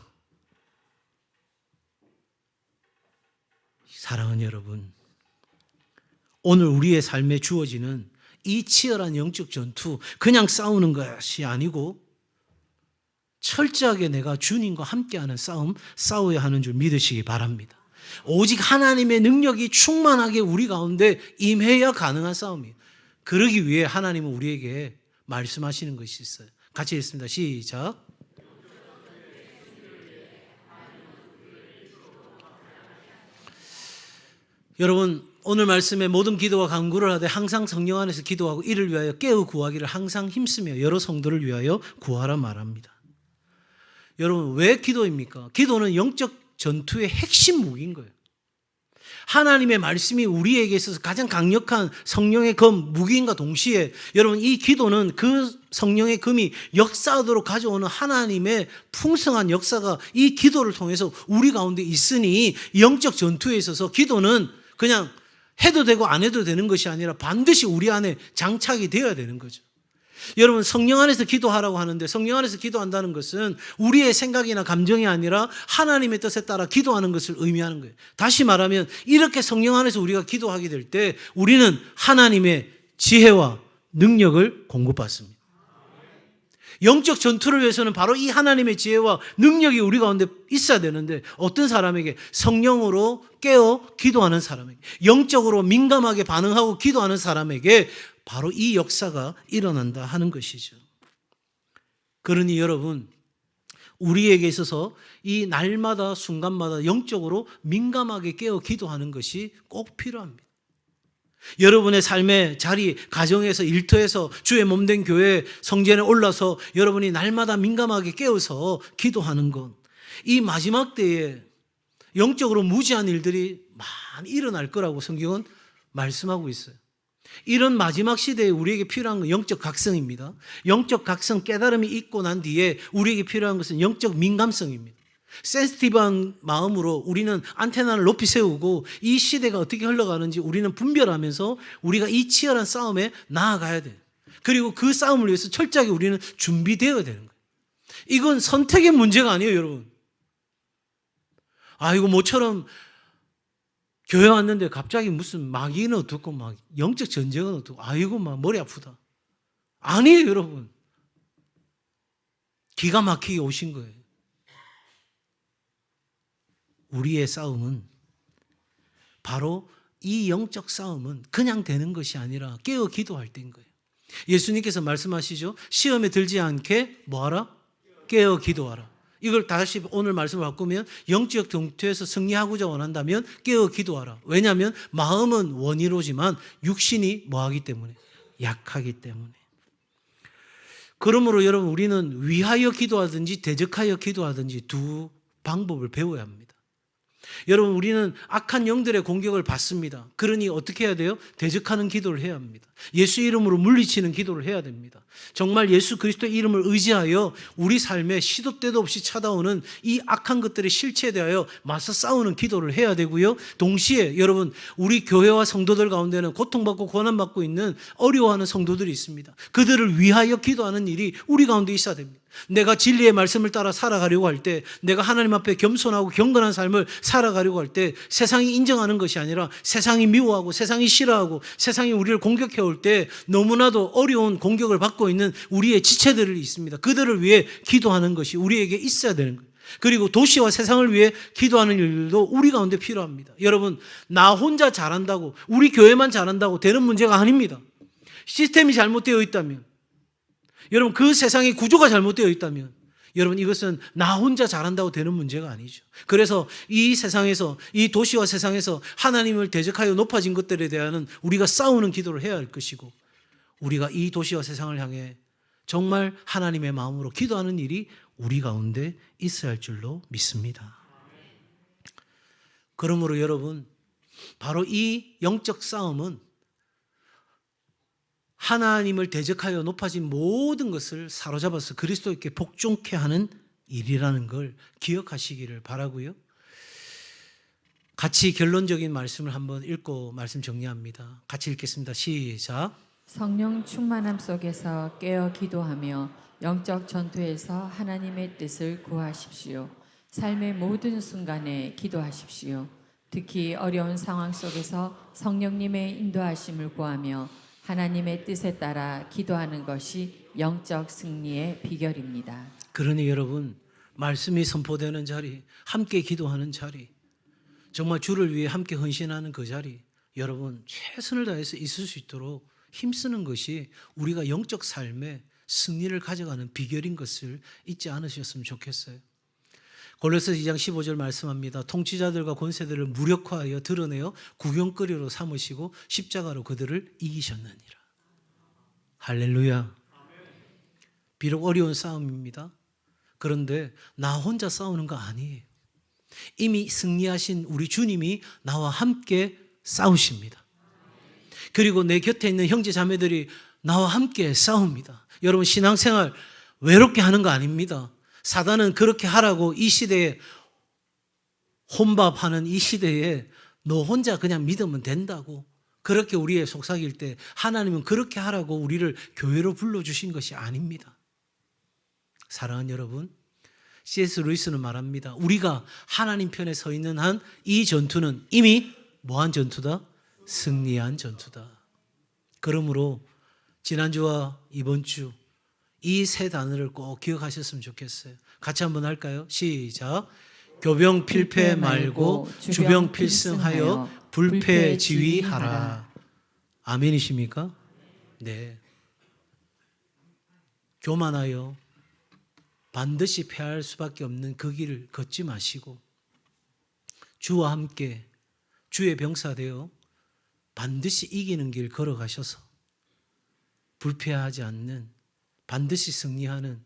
사랑하는 여러분, 오늘 우리의 삶에 주어지는 이 치열한 영적 전투 그냥 싸우는 것이 아니고 철저하게 내가 주님과 함께하는 싸움 싸워야 하는 줄 믿으시기 바랍니다. 오직 하나님의 능력이 충만하게 우리 가운데 임해야 가능한 싸움이에요. 그러기 위해 하나님은 우리에게 말씀하시는 것이 있어요. 같이 읽습니다. 시작. 여러분, 오늘 말씀에 모든 기도와 간구를 하되 항상 성령 안에서 기도하고 이를 위하여 깨어 구하기를 항상 힘쓰며 여러 성도를 위하여 구하라 말합니다. 여러분, 왜 기도입니까? 기도는 영적 전투의 핵심 무기인 거예요. 하나님의 말씀이 우리에게 있어서 가장 강력한 성령의 검, 무기인과 동시에 여러분 이 기도는 그 성령의 검이 역사하도록 가져오는 하나님의 풍성한 역사가 이 기도를 통해서 우리 가운데 있으니 영적 전투에 있어서 기도는 그냥 해도 되고 안 해도 되는 것이 아니라 반드시 우리 안에 장착이 되어야 되는 거죠. 여러분, 성령 안에서 기도하라고 하는데 성령 안에서 기도한다는 것은 우리의 생각이나 감정이 아니라 하나님의 뜻에 따라 기도하는 것을 의미하는 거예요. 다시 말하면 이렇게 성령 안에서 우리가 기도하게 될 때 우리는 하나님의 지혜와 능력을 공급받습니다. 영적 전투를 위해서는 바로 이 하나님의 지혜와 능력이 우리 가운데 있어야 되는데 어떤 사람에게? 성령으로 깨어 기도하는 사람에게, 영적으로 민감하게 반응하고 기도하는 사람에게 바로 이 역사가 일어난다 하는 것이죠. 그러니 여러분, 우리에게 있어서 이 날마다 순간마다 영적으로 민감하게 깨어 기도하는 것이 꼭 필요합니다. 여러분의 삶의 자리, 가정에서, 일터에서, 주의 몸된 교회 성전에 올라서 여러분이 날마다 민감하게 깨어서 기도하는 것, 이 마지막 때에 영적으로 무지한 일들이 많이 일어날 거라고 성경은 말씀하고 있어요. 이런 마지막 시대에 우리에게 필요한 건 영적 각성입니다. 영적 각성, 깨달음이 있고 난 뒤에 우리에게 필요한 것은 영적 민감성입니다. 센시티브한 마음으로 우리는 안테나를 높이 세우고 이 시대가 어떻게 흘러가는지 우리는 분별하면서 우리가 이 치열한 싸움에 나아가야 돼요. 그리고 그 싸움을 위해서 철저하게 우리는 준비되어야 되는 거예요. 이건 선택의 문제가 아니에요, 여러분. 아이고, 모처럼 교회 왔는데 갑자기 무슨 마귀는 어떻고 막 영적 전쟁은 어떻고 아이고 막 머리 아프다. 아니에요, 여러분. 기가 막히게 오신 거예요. 우리의 싸움은 바로 이 영적 싸움은 그냥 되는 것이 아니라 깨어 기도할 때인 거예요. 예수님께서 말씀하시죠. 시험에 들지 않게 뭐하라? 깨어 기도하라. 이걸 다시 오늘 말씀을 바꾸면 영적 전투에서 승리하고자 원한다면 깨어 기도하라. 왜냐하면 마음은 원이로지만 육신이 뭐하기 때문에? 약하기 때문에. 그러므로 여러분 우리는 위하여 기도하든지 대적하여 기도하든지 두 방법을 배워야 합니다. 여러분 우리는 악한 영들의 공격을 받습니다. 그러니 어떻게 해야 돼요? 대적하는 기도를 해야 합니다. 예수 이름으로 물리치는 기도를 해야 됩니다. 정말 예수 그리스도의 이름을 의지하여 우리 삶에 시도 때도 없이 찾아오는 이 악한 것들에 실체에 대하여 맞서 싸우는 기도를 해야 되고요. 동시에 여러분 우리 교회와 성도들 가운데는 고통받고 고난받고 있는 어려워하는 성도들이 있습니다. 그들을 위하여 기도하는 일이 우리 가운데 있어야 됩니다. 내가 진리의 말씀을 따라 살아가려고 할 때, 내가 하나님 앞에 겸손하고 경건한 삶을 살아가려고 할 때 세상이 인정하는 것이 아니라 세상이 미워하고 세상이 싫어하고 세상이 우리를 공격해 올 때 너무나도 어려운 공격을 받고 있는 우리의 지체들이 있습니다. 그들을 위해 기도하는 것이 우리에게 있어야 되는 거예요. 그리고 도시와 세상을 위해 기도하는 일도 우리 가운데 필요합니다. 여러분, 나 혼자 잘한다고, 우리 교회만 잘한다고 되는 문제가 아닙니다. 시스템이 잘못되어 있다면, 여러분 그 세상의 구조가 잘못되어 있다면 여러분 이것은 나 혼자 잘한다고 되는 문제가 아니죠. 그래서 이 세상에서 이 도시와 세상에서 하나님을 대적하여 높아진 것들에 대한 우리가 싸우는 기도를 해야 할 것이고 우리가 이 도시와 세상을 향해 정말 하나님의 마음으로 기도하는 일이 우리 가운데 있어야 할 줄로 믿습니다. 그러므로 여러분 바로 이 영적 싸움은 하나님을 대적하여 높아진 모든 것을 사로잡아서 그리스도께 복종케 하는 일이라는 걸 기억하시기를 바라고요. 같이 결론적인 말씀을 한번 읽고 말씀 정리합니다. 같이 읽겠습니다. 시작. 성령 충만함 속에서 깨어 기도하며 영적 전투에서 하나님의 뜻을 구하십시오. 삶의 모든 순간에 기도하십시오. 특히 어려운 상황 속에서 성령님의 인도하심을 구하며 하나님의 뜻에 따라 기도하는 것이 영적 승리의 비결입니다. 그러니 여러분 말씀이 선포되는 자리, 함께 기도하는 자리, 정말 주를 위해 함께 헌신하는 그 자리, 여러분 최선을 다해서 있을 수 있도록 힘쓰는 것이 우리가 영적 삶에 승리를 가져가는 비결인 것을 잊지 않으셨으면 좋겠어요. 골로새 2장 15절 말씀합니다. 통치자들과 권세들을 무력화하여 드러내어 구경거리로 삼으시고 십자가로 그들을 이기셨느니라. 할렐루야. 비록 어려운 싸움입니다. 그런데 나 혼자 싸우는 거 아니에요. 이미 승리하신 우리 주님이 나와 함께 싸우십니다. 그리고 내 곁에 있는 형제 자매들이 나와 함께 싸웁니다. 여러분 신앙생활 외롭게 하는 거 아닙니다. 사단은 그렇게 하라고 이 시대에 혼밥하는 이 시대에 너 혼자 그냥 믿으면 된다고 그렇게 우리의 속삭일 때 하나님은 그렇게 하라고 우리를 교회로 불러주신 것이 아닙니다. 사랑하는 여러분, C.S. 루이스는 말합니다. 우리가 하나님 편에 서 있는 한 이 전투는 이미 뭐한 전투다? 승리한 전투다. 그러므로 지난주와 이번 주 이 세 단어를 꼭 기억하셨으면 좋겠어요. 같이 한번 할까요? 시작. 교병 필패 말고 주병 필승하여 불패 지휘하라. 아멘이십니까? 네. 교만하여 반드시 패할 수밖에 없는 그 길을 걷지 마시고 주와 함께 주의 병사 되어 반드시 이기는 길 걸어가셔서 불패하지 않는 반드시 승리하는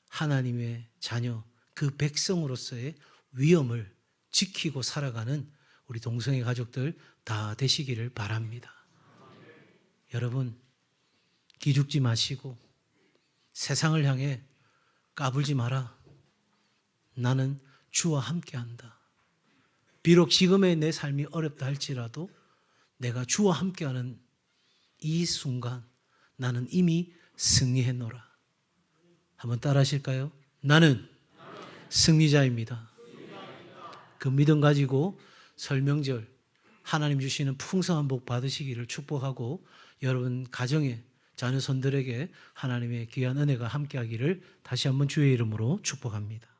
하나님의 자녀, 그 백성으로서의 위엄을 지키고 살아가는 우리 동성애 가족들 다 되시기를 바랍니다. 여러분, 기죽지 마시고 세상을 향해 까불지 마라. 나는 주와 함께한다. 비록 지금의 내 삶이 어렵다 할지라도 내가 주와 함께하는 이 순간 나는 이미 승리했노라. 한번 따라 하실까요? 나는 승리자입니다. 그 믿음 가지고 설명절 하나님 주시는 풍성한 복 받으시기를 축복하고 여러분 가정에 자녀 손들에게 하나님의 귀한 은혜가 함께하기를 다시 한번 주의 이름으로 축복합니다.